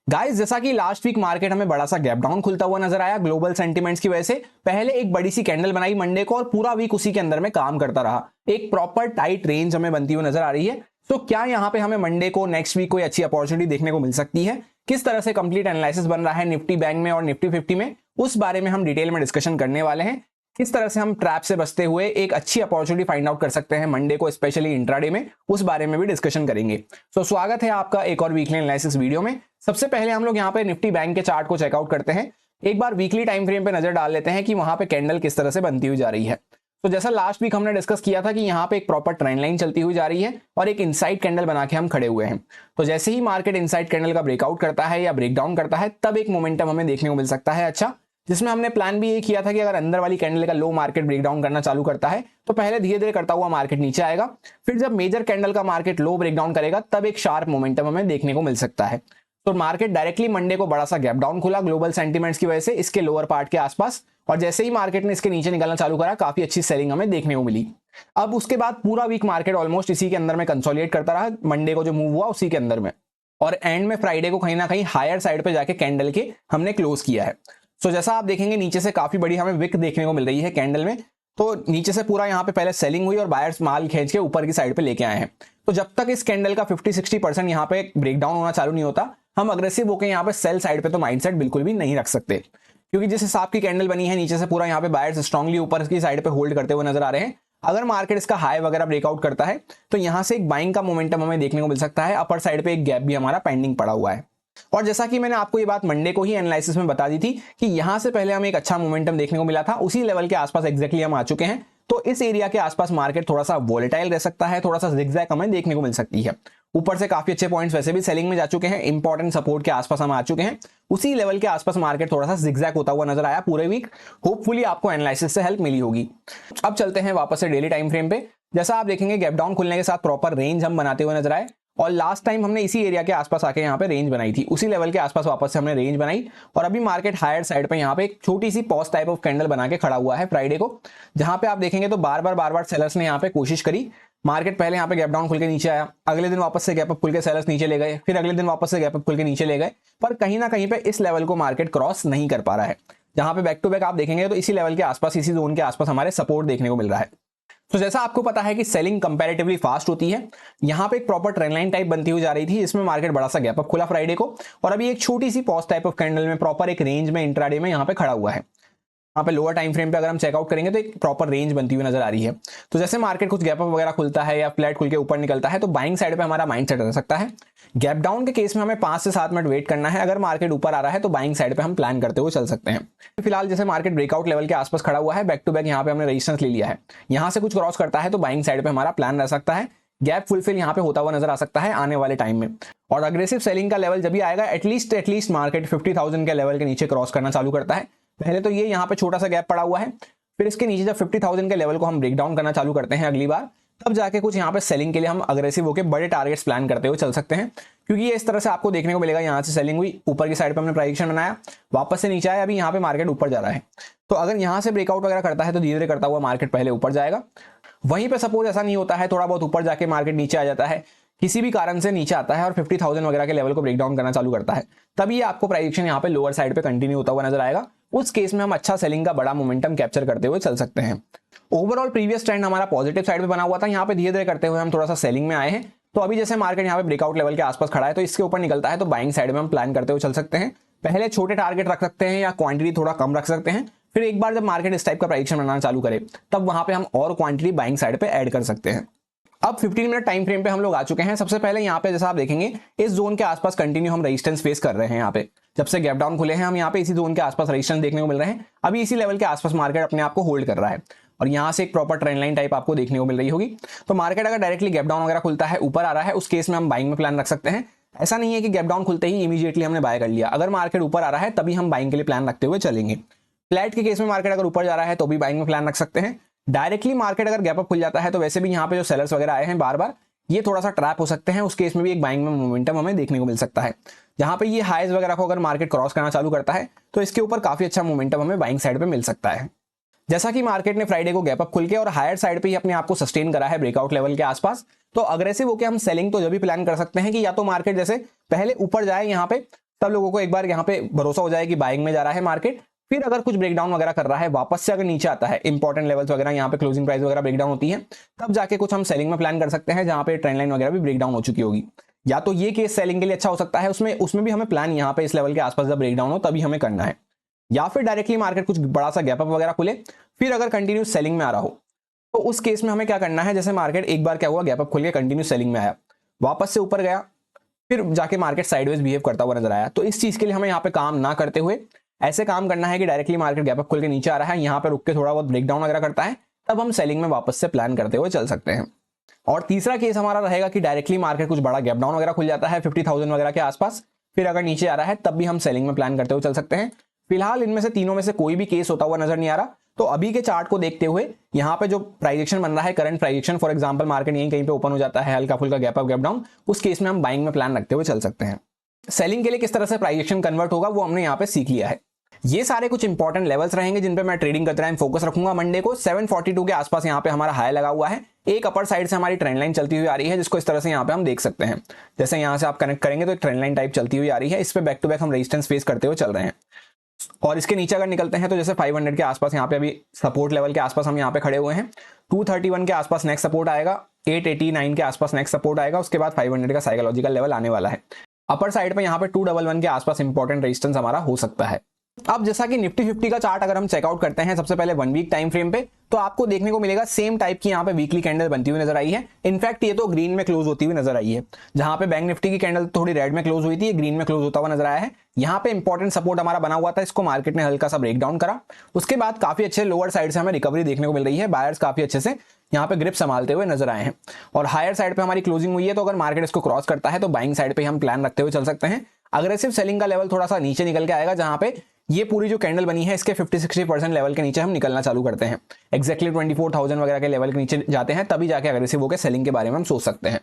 Guys, जैसा कि last week market हमें बड़ा सा गैप डाउन खुलता हुआ नजर आया ग्लोबल सेंटीमेंट्स की वजह से। पहले एक बड़ी सी कैंडल बनाई मंडे को और पूरा वीक उसी के अंदर में काम करता रहा। एक प्रॉपर टाइट रेंज हमें बनती हुई नजर आ रही है। तो क्या यहाँ पे हमें मंडे को नेक्स्ट वीक कोई अच्छी अपॉर्चुनिटी देखने को मिल सकती है? किस तरह से कंप्लीट एनालिसिस बन रहा है निफ्टी बैंक में और निफ्टी 50 में, उस बारे में हम डिटेल में डिस्कशन करने वाले हैं। किस तरह से हम ट्रैप से बचते हुए एक अच्छी अपॉर्चुनिटी फाइंड आउट कर सकते हैं मंडे को, स्पेशली इंट्राडे में, उस बारे में भी डिस्कशन करेंगे। सो स्वागत है आपका एक और वीकली एनालिसिस वीडियो में। सबसे पहले हम लोग यहाँ पे निफ्टी बैंक के चार्ट को चेकआउट करते हैं। एक बार वीकली टाइम फ्रेम पे नजर डाल लेते हैं कि वहां पे कैंडल किस तरह से बनती हुई जा रही है। तो जैसा लास्ट वीक हमने डिस्कस किया था कि यहाँ पे एक प्रॉपर ट्रेंड लाइन चलती हुई जा रही है और एक इनसाइड कैंडल बना के हम खड़े हुए हैं। तो जैसे ही मार्केट इनसाइड कैंडल का ब्रेकआउट करता है या ब्रेक डाउन करता है, तब एक मोमेंटम हमें देखने को मिल सकता है अच्छा, जिसमें हमने प्लान भी ये किया था कि अगर अंदर वाली कैंडल का लो मार्केट ब्रेक डाउन करना चालू करता है तो पहले धीरे धीरे करता हुआ मार्केट नीचे आएगा, फिर जब मेजर कैंडल का मार्केट लो ब्रेक डाउन करेगा तब एक शार्प मोमेंटम हमें देखने को मिल सकता है। तो मार्केट डायरेक्टली मंडे को बड़ा सा गैप डाउन खुला ग्लोबल सेंटीमेंट्स की वजह से इसके लोअर पार्ट के आसपास, और जैसे ही मार्केट ने इसके नीचे निकलना चालू करा काफी अच्छी सेलिंग हमें देखने को मिली। अब उसके बाद पूरा वीक मार्केट ऑलमोस्ट इसी के अंदर में कंसोलिडेट करता रहा, मंडे को जो मूव हुआ उसी के अंदर में, और एंड में फ्राइडे को कहीं ना कहीं हायर साइड पे जाके कैंडल के हमने क्लोज किया है। तो जैसा आप देखेंगे नीचे से काफी बड़ी हमें विक देखने को मिल रही है कैंडल में। तो नीचे से पूरा यहाँ पे पहले सेलिंग हुई और बायर्स माल खींच के ऊपर की साइड पे लेके आए हैं। तो जब तक इस कैंडल का 50-60% यहाँ पे ब्रेकडाउन होना चालू नहीं होता, हम अग्रेसिव होकर यहाँ पे सेल साइड पे तो माइंडसेट बिल्कुल भी नहीं रख सकते, क्योंकि जिस हिसाब की कैंडल बनी है नीचे से पूरा यहाँ पे बायर्स स्ट्रांगली ऊपर की साइड पे होल्ड करते हुए नजर आ रहे हैं। अगर मार्केट इसका हाई वगैरह ब्रेकआउट करता है तो यहाँ से एक बाइंग का मोमेंटम हमें देखने को मिल सकता है। अपर साइड पे एक गैप भी हमारा पेंडिंग पड़ा हुआ है, और जैसा कि मैंने आपको ये बात मंडे को ही एनालिसिस में बता दी थी कि यहां से पहले हमें एक अच्छा मोमेंटम देखने को मिला था, उसी लेवल के आसपास एग्जैक्टली हम आ चुके हैं। तो इस एरिया के आसपास मार्केट थोड़ा सा वोलेटाइल रह सकता है, थोड़ा सा जिगजैग हमें देखने को मिल सकती है। ऊपर से काफी अच्छे पॉइंट्स वैसे भी सेलिंग में जा चुके हैं, इंपॉर्टेंट सपोर्ट के आसपास हम आ चुके हैं, उसी लेवल के आसपास मार्केट थोड़ा सा जिगजैग होता हुआ नजर आया पूरे वीक। होपफुली आपको एनालिसिस से हेल्प मिली होगी। अब चलते हैं वापस से डेली टाइम फ्रेम पे। जैसा आप देखेंगे गैप डाउन खुलने के साथ प्रॉपर रेंज हम बनाते हुए नजर आए, और लास्ट टाइम हमने इसी एरिया के आसपास आके यहाँ पे रेंज बनाई थी, उसी लेवल के आसपास वापस से हमने रेंज बनाई, और अभी मार्केट हायर साइड पे यहाँ पे एक छोटी सी पॉज टाइप ऑफ कैंडल बना के खड़ा हुआ है फ्राइडे को, जहां पे आप देखेंगे तो बार बार सेलर्स ने यहाँ पे कोशिश करी। मार्केट पहले यहाँ पे गैप डाउन खुल के नीचे आया, अगले दिन वापस से गैप अप खुल के सेलर्स नीचे ले गए, फिर अगले दिन वापस से गैप अप खुल के नीचे ले गए, पर कहीं ना कहीं पे इस लेवल को मार्केट क्रॉस नहीं कर पा रहा है। जहां पे बैक टू बैक आप देखेंगे तो इसी लेवल के आसपास, इसी जोन के आसपास हमारे सपोर्ट देखने को मिल रहा है। तो जैसा आपको पता है कि सेलिंग कंपैरेटिवली फास्ट होती है, यहाँ पे एक प्रॉपर ट्रेंड लाइन टाइप बनती हुई जा रही थी, इसमें मार्केट बड़ा सा गैप अप खुला फ्राइडे को, और अभी एक छोटी सी पॉज टाइप ऑफ कैंडल में प्रॉपर एक रेंज में इंट्राडे में यहाँ पे खड़ा हुआ है। यहाँ पे लोअर टाइम फ्रेम पे अगर हम चेकआउट करेंगे तो एक प्रॉपर रेंज बनती हुई नजर आ रही है। तो जैसे मार्केट कुछ गैप अप वगैरह खुलता है या फ्लैट खुल के ऊपर निकलता है तो बाइंग साइड पे हमारा माइंड सेट रह सकता है। गैप डाउन के केस में हमें 5 से 7 मिनट वेट करना है, अगर मार्केट ऊपर आ रहा है तो बाइंग साइड पे हम प्लान करते हुए चल सकते हैं। फिलहाल जैसे मार्केट ब्रेकआउट लेवल के आसपास खड़ा हुआ है, बैक टू बैक यहाँ पे हमने रेजिस्टेंस ले लिया है, यहाँ से कुछ क्रॉस करता है तो बाइंग साइड पे हमारा प्लान रह सकता है। गैप फुलफिल यहाँ पे होता हुआ नजर आ सकता है आने वाले टाइम में, और अग्रेसिव सेलिंग का लेवल जब भी आएगा एटलीस्ट मार्केट 50,000 के लेवल के नीचे क्रॉस करना चालू करता है। पहले तो ये यहाँ पे छोटा सा गैप पड़ा हुआ है, फिर इसके नीचे जब 50,000 के लेवल को हम ब्रेक डाउन करना चालू करते हैं अगली बार, तब जाके कुछ यहाँ पे सेलिंग के लिए हम अग्रेसिव होकर बड़े टारगेट्स प्लान करते हुए चल सकते हैं, क्योंकि ये इस तरह से आपको देखने को मिलेगा। यहाँ से सेलिंग हुई, ऊपर की साइड पे हमने प्राइस एक्शन बनाया, वापस से नीचे आया, अभी यहाँ पे मार्केट ऊपर जा रहा है। तो अगर यहाँ से ब्रेकआउट वगैरह करता है तो धीरे धीरे करता हुआ मार्केट पहले ऊपर जाएगा। वहीं पे सपोज ऐसा नहीं होता है, थोड़ा बहुत ऊपर जाके मार्केट नीचे आ जाता है, किसी भी कारण से नीचे आता है और 50,000 वगैरह के लेवल को ब्रेक डाउन करना चालू करता है, तभी आपको प्राइस एक्शन यहाँ पे लोअर साइड पे कंटिन्यू होता हुआ नजर आएगा। उस केस में हम अच्छा सेलिंग का बड़ा मोमेंटम कैप्चर करते हुए चल सकते हैं। ओवरऑल प्रीवियस ट्रेंड हमारा पॉजिटिव साइड पे बना हुआ था, यहाँ पे धीरे धीरे करते हुए हम थोड़ा सा सेलिंग में आए हैं। तो अभी जैसे मार्केट यहाँ पे ब्रेकआउट लेवल के आसपास खड़ा है तो इसके ऊपर निकलता है तो बाइंग साइड में हम प्लान करते हुए चल सकते हैं। पहले छोटे टारगेट रख सकते हैं या क्वांटिटी थोड़ा कम रख सकते हैं, फिर एक बार जब मार्केट इस टाइप का प्राइस एक्शन बनाना चालू करे तब वहां पे हम और क्वांटिटी बाइंग साइड पे ऐड कर सकते हैं। अब 15 मिनट टाइम फ्रेम पे हम लोग आ चुके हैं। सबसे पहले यहाँ पे जैसा आप देखेंगे इस जोन के आसपास कंटिन्यू हम रेजिस्टेंस फेस कर रहे हैं। यहाँ पे जब से गैप डाउन खुले हैं हम यहाँ पे इसी जोन के आसपास रेजिस्टेंस देखने को मिल रहे हैं। अभी इसी लेवल के आसपास मार्केट अपने आप को होल्ड कर रहा है, और यहाँ से एक प्रॉपर ट्रेंड लाइन टाइप आपको देखने को मिल रही होगी। तो मार्केट अगर डायरेक्टली गैप डाउन वगैरह खुलता है, ऊपर आ रहा है, उस केस में हम बाइंग में प्लान रख सकते हैं। ऐसा नहीं है कि गैप डाउन खुलते ही इमीडिएटली हमने बाय कर लिया, अगर मार्केट ऊपर आ रहा है तभी हम बाइंग के लिए प्लान रखते हुए चलेंगे। फ्लैट के केस में मार्केट अगर ऊपर जा रहा है तो भी बाइंग में प्लान रख सकते हैं। डायरेक्टली मार्केट अगर गैप अप खुल जाता है तो वैसे भी यहाँ पे जो सेलर्स वगैरह आए हैं बार बार, ये थोड़ा सा ट्रैप हो सकते हैं, उस केस में भी एक बाइंग में मोमेंटम हमें देखने को मिल सकता है। जहां पे ये हाइज वगैरह को अगर मार्केट क्रॉस करना चालू करता है तो इसके ऊपर काफी अच्छा मोमेंटम हमें बाइंग साइड पे मिल सकता है। जैसा कि मार्केट ने फ्राइडे को गैप अप खुल के और हायर साइड पे ही अपने आप को सस्टेन करा है ब्रेकआउट लेवल के आसपास, तो अग्रेसिव होकर हम सेलिंग तो जब भी प्लान कर सकते हैं कि या तो मार्केट जैसे पहले ऊपर जाए यहाँ पे तब लोगों को एक बार यहाँ पे भरोसा हो जाए कि बाइंग में जा रहा है मार्केट। फिर अगर कुछ ब्रेकडाउन वगैरह कर रहा है, वापस से अगर नीचे आता है, इंपॉर्टेंट लेवल्स वगैरह यहाँ पे क्लोजिंग प्राइस वगैरह ब्रेकडाउन होती है, तब जाके कुछ हम सेलिंग में प्लान कर सकते हैं, जहां पे ट्रेंड लाइन वगैरह भी ब्रेकडाउन हो चुकी होगी। या तो ये केस सेलिंग के लिए अच्छा हो सकता है, उसमें भी हमें प्लान यहाँ पे इस लेवल के आसपास जब ब्रेकडाउन हो तभी हमें करना है। या फिर डायरेक्टली मार्केट कुछ बड़ा सा गैप अप वगैरह खुले, फिर अगर कंटिन्यूस सेलिंग में आ रहा हो, तो उस केस में हमें क्या करना है, जैसे मार्केट एक बार क्या हुआ, गैप अप खुल के कंटिन्यूस सेलिंग में आया, वापस से ऊपर गया, फिर जाके मार्केट साइडवेज बिहेव करता हुआ नजर आया, तो इस चीज के लिए हमें यहाँ पे काम ना करते हुए ऐसे काम करना है कि डायरेक्टली मार्केट गैप अप खुल के नीचे आ रहा है, यहाँ पे रुक के थोड़ा बहुत ब्रेकडाउन वगैरह करता है, तब हम सेलिंग में वापस से प्लान करते हुए चल सकते हैं। और तीसरा केस हमारा रहेगा कि डायरेक्टली मार्केट कुछ बड़ा गैप डाउन वगैरह खुल जाता है 50,000 वगैरह के आसपास, फिर अगर नीचे आ रहा है तब भी हम सेलिंग में प्लान करते हुए चल सकते हैं। फिलहाल इनमें से तीनों में से कोई भी केस होता हुआ नजर नहीं आ रहा, तो अभी के चार्ट को देखते हुए यहाँ पे जो प्राइजेक्शन बन रहा है, करंट प्राइजेक्शन, फॉर एग्जांपल मार्केट यहीं कहीं पे ओपन हो जाता है, हल्का फुल्का गैप अप गैप डाउन, उस केस में हम बाइंग में प्लान रखते हुए चल सकते हैं। सेलिंग के लिए किस तरह से प्राइजेक्शन कन्वर्ट होगा वो हमने यहाँ पे सीख लिया है। ये सारे कुछ इंपॉर्टेंट लेवल्स रहेंगे जिन पे मैं ट्रेडिंग करते टाइम फोकस रखूंगा। मंडे को 742 के आसपास यहाँ पे हमारा हाई लगा हुआ है, एक अपर साइड से हमारी ट्रेंड लाइन चलती हुई आ रही है, जिसको इस तरह से यहाँ पे हम देख सकते हैं। जैसे यहाँ से आप कनेक्ट करेंगे तो एक ट्रेंड लाइन टाइप चलती हुई आ रही है, इस पे बैक टू बैक हम रेजिस्टेंस फेस करते हुए चल रहे हैं। और इसके नीचे अगर निकलते हैं तो जैसे 500 के आसपास यहाँ पे अभी सपोर्ट लेवल के आसपास हम यहाँ पे खड़े हुए हैं, 231 के आसपास नेक्स्ट सपोर्ट आएगा, 889 के आसपास नेक्स्ट सपोर्ट आएगा, उसके बाद 500 का साइकोलॉजिकल लेवल आने वाला है। अपर साइड पे यहाँ पे 211 के आसपास इंपॉर्टेंट रेजिस्टेंस हमारा हो सकता है। अब जैसा कि निफ्टी 50 का चार्ट अगर हम चेकआउट करते हैं सबसे पहले 1 वीक टाइम फ्रेम पे, तो आपको देखने को मिलेगा सेम टाइप की यहाँ पे वीकली कैंडल बनती हुई नजर आई है। इनफैक्ट ये तो ग्रीन में क्लोज होती हुई नजर आई है, जहां पे बैंक निफ्टी की कैंडल थोड़ी रेड में क्लोज हुई थी, ग्रीन में क्लोज होता हुआ नजर आया है। यहाँ पे इंपॉर्टेंट सपोर्ट हमारा बना हुआ था, इसको मार्केट ने हल्का सा ब्रेक डाउन करा, उसके बाद काफी अच्छे लोअर साइड से हमें रिकवरी देखने को मिल रही है, बायर्स काफी अच्छे से यहाँ पे ग्रिप संभालते हुए नजर आए हैं, और हायर साइड पे हमारी क्लोजिंग हुई है, तो अगर मार्केट इसको क्रॉस करता है तो बाइंग साइड पे हम प्लान रखते हुए चल सकते हैं। अग्रेसिव सेलिंग का लेवल थोड़ा सा नीचे निकल के आएगा, जहां पे ये पूरी जो कैंडल बनी है इसके 50-60% लेवल के नीचे हम निकलना चालू करते हैं, एक्जैक्टली 24,000 वगैरह के लेवल के नीचे जाते हैं, तभी जाके अग्रेसिव होकर सेलिंग के बारे में हम सोच सकते हैं।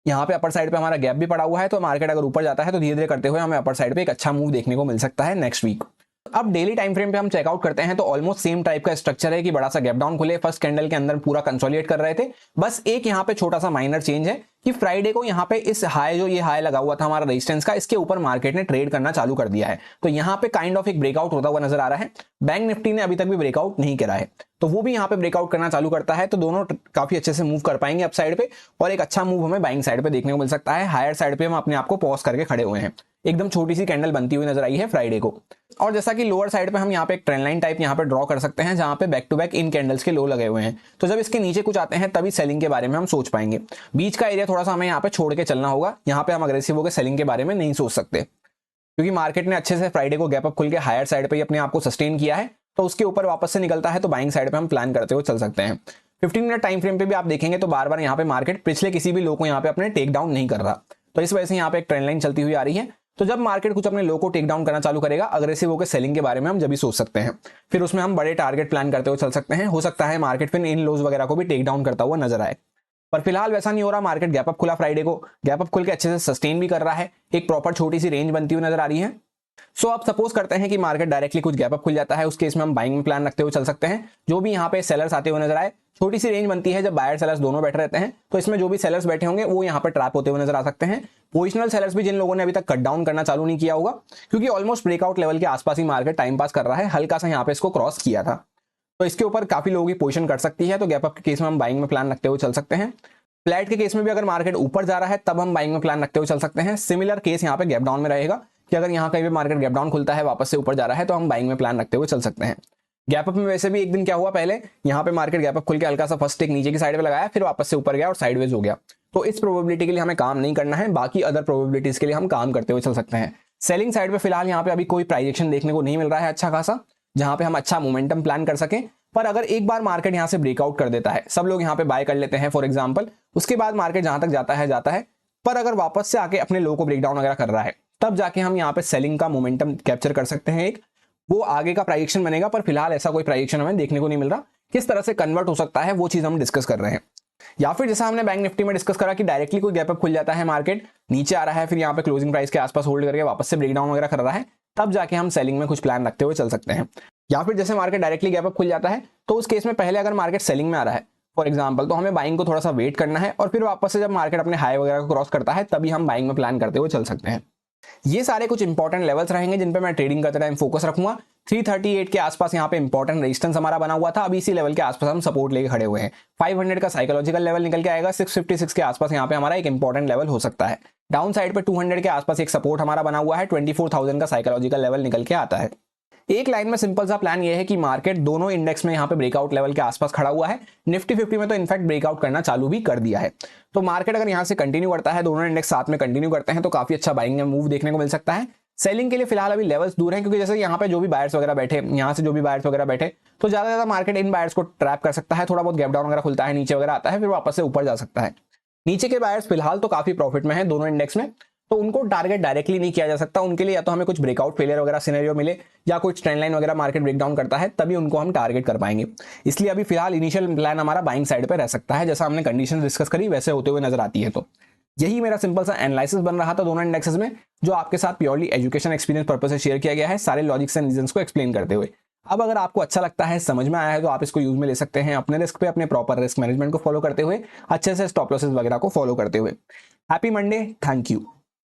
यहाँ पे अपर साइड पे हमारा गैप भी पड़ा हुआ है, तो मार्केट अगर ऊपर जाता है तो धीरे धीरे करते हुए हमें अपर साइड पे एक अच्छा मूव देखने को मिल सकता है नेक्स्ट वीक। अब डेली टाइम फ्रेम पे हम चेकआउट करते हैं तो ऑलमोस्ट सेम टाइप का स्ट्रक्चर है कि बड़ा सा गैप डाउन खुले, फर्स्ट कैंडल के अंदर पूरा कंसोलिडेट कर रहे थे, बस एक यहाँ पे छोटा सा माइनर चेंज है कि फ्राइडे को यहाँ पे इस हाई, जो ये हाई लगा हुआ था हमारा रेजिस्टेंस का, इसके ऊपर मार्केट ने ट्रेड करना चालू कर दिया है, तो यहाँ पे काइंड ऑफ एक ब्रेकआउट होता हुआ नजर आ रहा है। बैंक निफ्टी ने अभी तक भी ब्रेकआउट नहीं करा है, तो वो भी यहाँ पे ब्रेकआउट करना चालू करता है, तो दोनों काफी अच्छे से मूव कर पाएंगे अप साइड पे, और एक अच्छा मूव हमें बाइंग साइड पे देखने को मिल सकता है। हायर साइड पे हम अपने आप को पॉज करके खड़े हुए हैं, एकदम छोटी सी कैंडल बनती हुई नजर आई है फ्राइडे को। और जैसा कि लोअर साइड पे हम यहाँ पे एक ट्रेंड लाइन टाइप यहाँ पे ड्रॉ कर सकते हैं, जहां पे back to back in candles के लो लगे हुए हैं, तो जब इसके नीचे कुछ आते हैं तभी सेलिंग के बारे में हम सोच पाएंगे। बीच का एरिया थोड़ा सा हमें यहाँ पे छोड़ के चलना होगा, यहाँ पे हम अग्रेसिव होकर सेलिंग के बारे में नहीं सोच सकते, क्योंकि मार्केट ने अच्छे से फ्राइडे को गैप अप खुल के हायर साइड पे अपने आप को सस्टेन किया है, तो उसके ऊपर वापस से निकलता है तो बाइंग साइड पे हम प्लान करते हुए चल सकते हैं। 15 मिनट टाइम फ्रेम पे भी आप देखेंगे तो बार बार यहाँ पे मार्केट पिछले किसी भी लो को यहाँ पे अपने टेक डाउन नहीं कर रहा, तो इस वजह से यहाँ पे एक ट्रेंड लाइन चलती हुई आ रही है। तो जब मार्केट कुछ अपने लो को टेक डाउन करना चालू करेगा, अग्रेसिव होकर सेलिंग के बारे में हम जब भी सोच सकते हैं, फिर उसमें हम बड़े टारगेट प्लान करते हुए चल सकते हैं। हो सकता है मार्केट फिर इन लोज वगैरह को भी टेक डाउन करता हुआ नजर आए, पर फिलहाल वैसा नहीं हो रहा। मार्केट गैप अप खुला फ्राइडे को, गैप अप खुल के अच्छे से सस्टेन भी कर रहा है, एक प्रॉपर छोटी सी रेंज बनती हुई नजर आ रही है। सो अब सपोज करते हैं कि मार्केट डायरेक्टली कुछ गैप अप खुल जाता है, उस केस में हम बाइंग में प्लान रखते हुए चल सकते हैं। जो भी यहाँ पे सेलर्स आते हुए नजर आए, छोटी सी रेंज बनती है जब बायर सेलर्स दोनों बैठे रहते हैं, तो इसमें जो भी सेलर्स बैठे होंगे वो यहाँ पे ट्रैप होते हुए नजर आ सकते हैं। पोजिशनल सेलर्स भी जिन लोगों ने अभी तक कट डाउन करना चालू नहीं किया होगा, क्योंकि ऑलमोस्ट ब्रेकआउट लेवल के आसपास ही मार्केट टाइम पास कर रहा है, हल्का सा यहाँ पे इसको क्रॉस किया था, तो इसके ऊपर काफी लोगों की पोजीशन कट सकती है, तो गैप अप के केस में हम बाइंग में प्लान रखते हुए चल सकते हैं। फ्लैट के केस में भी अगर मार्केट ऊपर जा रहा है तब हम बाइंग में प्लान रखते हुए चल सकते हैं। सिमिलर केस यहाँ पे गैप डाउन में रहेगा कि अगर यहाँ कहीं भी मार्केट गैप डाउन खुलता है, वापस से ऊपर जा रहा है, तो हम बाइंग में प्लान रखते हुए चल सकते हैं। गैप अप में वैसे भी एक दिन क्या हुआ, पहले यहाँ पे मार्केट गैप अप खुल के हल्का सा फर्स्ट टेक नीचे की साइड पे लगाया, फिर वापस से ऊपर गया और साइडवेज हो गया, तो इस प्रोबेबिलिटी के लिए हमें काम नहीं करना है, बाकी अदर प्रोबेबिलिटीज के लिए हम काम करते हुए चल सकते हैं। सेलिंग साइड पे फिलहाल यहाँ पे अभी कोई प्राइस एक्शन देखने को नहीं मिल रहा है अच्छा खासा, जहां पे हम अच्छा मोमेंटम प्लान कर सके। पर अगर एक बार मार्केट यहाँ से ब्रेकआउट कर देता है, सब लोग यहाँ पे बाय कर लेते हैं फॉर एग्जांपल, उसके बाद मार्केट जहां तक जाता है, पर अगर वापस से आके अपने लो को ब्रेकडाउन वगैरह कर रहा है, तब जाके हम यहाँ पे सेलिंग का मोमेंटम कैप्चर कर सकते हैं, एक वो आगे का प्राइस एक्शन बनेगा। पर फिलहाल ऐसा कोई प्राइस एक्शन हमें देखने को नहीं मिल रहा, किस तरह से कन्वर्ट हो सकता है वो चीज हम डिस्कस कर रहे हैं। या फिर जैसा हमने बैंक निफ्टी में डिस्कस करा कि डायरेक्टली कोई गैप अप खुल जाता है, मार्केट नीचे आ रहा है, फिर यहाँ पे क्लोजिंग प्राइस के आसपास होल्ड करके वापस से ब्रेकडाउन वगैरह कर रहा है, तब जाके हम सेलिंग में कुछ प्लान रखते हुए चल सकते हैं। या फिर जैसे मार्केट डायरेक्टली गैप अप खुल जाता है, तो उस केस में पहले अगर मार्केट सेलिंग में आ रहा है फॉर एग्जांपल, तो हमें बाइंग को थोड़ा सा वेट करना है, और फिर वापस से जब मार्केट अपने हाई वगैरह को क्रॉस करता है तभी हम बाइंग में प्लान करते हुए चल सकते हैं। ये सारे कुछ इंपॉर्टेंट लेवल्स रहेंगे जिन पे मैं ट्रेडिंग करते टाइम फोकस रखूंगा। 338 के आसपास यहाँ पे इंपॉर्टेंट रेजिस्टेंस हमारा बना हुआ था, अभी इसी लेवल के आसपास हम सपोर्ट लेके खड़े हुए हैं। 500 का साइकोलॉजिकल लेवल निकल के आएगा, 656 के आसपास यहाँ पे हमारा एक इंपॉर्टेंट लेवल हो सकता है। डाउन साइड पे 200 के आसपास एक सपोर्ट हमारा बना हुआ है, 24,000 का साइकोलॉजिकल लेवल निकल के आता है। एक लाइन में सिंपल सा प्लान ये है कि मार्केट दोनों इंडेक्स में यहाँ पे ब्रेकआउट लेवल के आसपास खड़ा हुआ है। निफ्टी 50 में तो इनफैक्ट ब्रेकआउट करना चालू भी कर दिया है। तो मार्केट अगर यहाँ से कंटिन्यू करता है, दोनों इंडेक्स साथ में कंटिन्यू करते हैं, तो काफी अच्छा बाइंग मूव देखने को मिल सकता है। सेलिंग के लिए फिलहाल अभी लेवल्स दूर हैं, क्योंकि जैसे यहाँ पे जो भी बायर्स वगैरह बैठे, यहाँ से जो भी बायर्स वगैरह बैठे, तो ज्यादा मार्केट इन बायर्स को ट्रैप कर सकता है। थोड़ा बहुत गैप डाउन वगैरह खुलता है, नीचे वगैरह आता है, फिर वापस से ऊपर जा सकता है। नीचे के बायर्स फिलहाल तो काफी प्रॉफिट में है दोनों इंडेक्स में, तो उनको टारगेट डायरेक्टली नहीं किया जा सकता। उनके लिए या तो हमें कुछ ब्रेकआउट फेलियर वगैरह सिनेरियो मिले, या कुछ ट्रेंड लाइन वगैरह मार्केट ब्रेकडाउन करता है, तभी उनको हम टारगेट कर पाएंगे। इसलिए अभी फिलहाल इनिशियल प्लान हमारा बाइंग साइड पे रह सकता है, जैसा हमने कंडीशन डिस्कस करी वैसे होते हुए नजर आती है। तो यही मेरा सिंपल सा एनालिसिस बन रहा था दोनों इंडेक्सेस में, जो आपके साथ प्योरली एजुकेशन एक्सपीरियंस पर्पस से शेयर किया गया है, सारे लॉजिक्स एंड रीजंस को एक्सप्लेन करते हुए। अब अगर आपको अच्छा लगता है, समझ में आया है, तो आप इसको यूज में ले सकते हैं अपने रिस्क पे, अपने प्रॉपर रिस्क मैनेजमेंट को फॉलो करते हुए, अच्छे से स्टॉप लॉसेस वगैरह को फॉलो करते हुए। Happy Monday, thank you.